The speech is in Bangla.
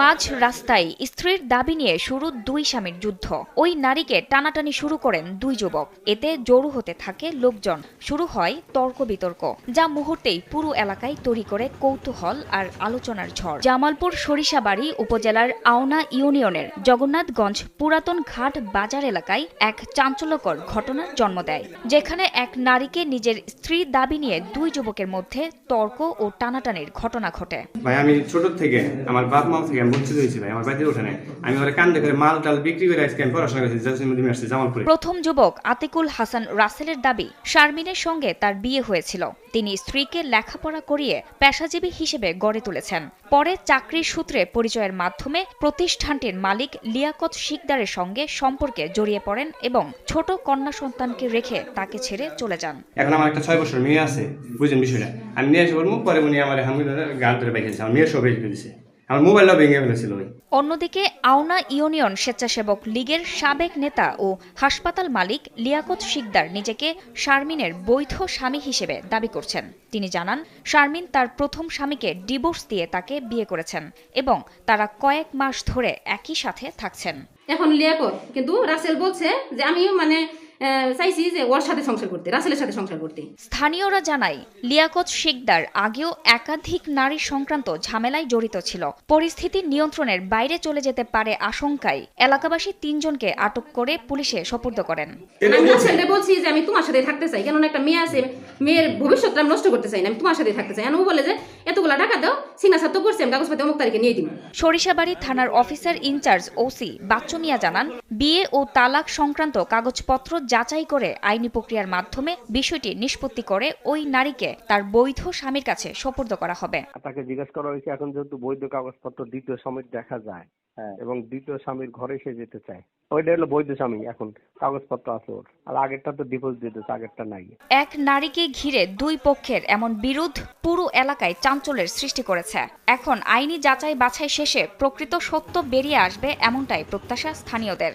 মাঝ রাস্তায় স্ত্রীর দাবি নিয়ে শুরু দুই স্বামীর যুদ্ধ। ওই নারীকে টানাটানি শুরু করেন দুই যুবক। এতে জড়ো হতে থাকে লোকজন। শুরু হয় তর্ক বিতর্ক, যা মুহূর্তেই পুরো এলাকায় তৈরি করে কৌতূহল আর আলোচনার ঝড়। জামালপুর সরিষাবাড়ি উপজেলার আওনা ইউনিয়নের জগন্নাথগঞ্জ পুরাতন ঘাট বাজার এলাকায় এক চাঞ্চল্যকর ঘটনার জন্ম দেয়, যেখানে এক নারীকে নিজের স্ত্রী দাবি নিয়ে দুই যুবকের মধ্যে তর্ক ও টানাটানির ঘটনা ঘটে। ভাই আমি ছোট থেকে আমার বাপ মা থেকে বঞ্চিত হয়েছি ভাই, আমার বাড়িতে ওঠে নাই। আমি ওরা কান্দে করে মাল টাল বিক্রি করে আজকে আমি পড়াশোনা করেছি জামালপুরে। প্রথম যুবক আতিকুল হাসান রাসেলের দাবি, শারমিনের সঙ্গে তার বিয়ে হয়েছিল। তিনি স্ত্রীকে লেখাপড়া করিয়ে পেশাজীবী হিসেবে গড়ে তুলেছেন। পরে চাকরির সূত্রে পরিচয়ের মাধ্যমে প্রতিষ্ঠানটির মালিক লিয়াকত শিকদারের সঙ্গে সম্পর্কে জড়িয়ে পড়েন এবং ছোট কন্যা সন্তানকে রেখে তাকে ছেড়ে চলে যান। এখন আমার একটা 6 বছর মেয়ে আছে, বুঝেন বিষয়টা। আমি নিয়ে এসে বলবো, পরে উনি আমার গান ধরে বাইকেছে, আমার মেয়ের সব বেঁচে দিয়েছে, আমার মোবাইলটা ভেঙে ফেলেছিল। অন্যদিকে আওনা ইউনিয়ন স্বেচ্ছাসেবক লীগের সাবেক নেতা ও হাসপাতাল মালিক লিয়াকত শিকদার নিজেকে শারমিনের বৈধ স্বামী হিসেবে দাবি করছেন। তিনি জানান, শারমিন তার প্রথম স্বামীকে ডিভোর্স দিয়ে তাকে বিয়ে করেছেন এবং তারা কয়েক মাস ধরে একই সাথে থাকছেন। এখন লিয়াকত কিন্তু রাসেল বলছে যে আমি চাইছি যে ওর সাথে সংসার করতে, রাসেলের সাথে সংসার করতে। স্থানীয়রা জানায়, লিয়াকত শিকদার আগেও একাধিক নারী সংক্রান্ত ঝামেলায় জড়িত ছিল। পরিস্থিতি নিয়ন্ত্রণের বাইরে চলে যেতে পারে আশঙ্কায় এলাকাবাসী 3 জনকে আটক করে পুলিশে সোপর্দ করেন। আমি রাসেলকে বলছি যে আমি তোমার সাথে থাকতে চাই, কেননা একটা মেয়ে আছে, মেয়ের ভবিষ্যৎটা আমি নষ্ট করতে চাই না, আমি তোমার সাথে থাকতে চাই। ও বলে যে এতগুলা টাকা দাও, সিগনেচার তো করছি, আমি কাগজপাতি অমুক তারিখে নিয়ে দিব। সরিষাবাড়ি থানার অফিসার ইনচার্জ ওসি বাচ্চু মিয়া জানান, বিয়ে ও তালাক সংক্রান্ত কাগজপত্র যাচাই করে আইনি প্রক্রিয়ার মাধ্যমে বিষয়টি নিষ্পত্তি করে ওই নারীকে তার বৈধ স্বামীর কাছে সোপর্দ করা হবে। তাকে জিজ্ঞেস করা হয়েছে, এখন যেহেতু বৈধ কাগজপত্র দ্বিতীয় স্বামীর দেখা যায় এবং দ্বিতীয় স্বামীর ঘরে সে যেতে চায়, ওইটা হলো বৈধ স্বামী। এখন কাগজপত্র আছে ওর, আর আগেরটা তো ডিভোর্স দিতেছে, আগেরটা নাই। এক নারীকে ঘিরে দুই পক্ষের এমন বিরোধ পুরো এলাকায় চাঞ্চল্যের সৃষ্টি করেছে। এখন আইনি যাচাই বাছাই শেষে প্রকৃত সত্য বেরিয়ে আসবে, এমনটাই প্রত্যাশা স্থানীয়দের।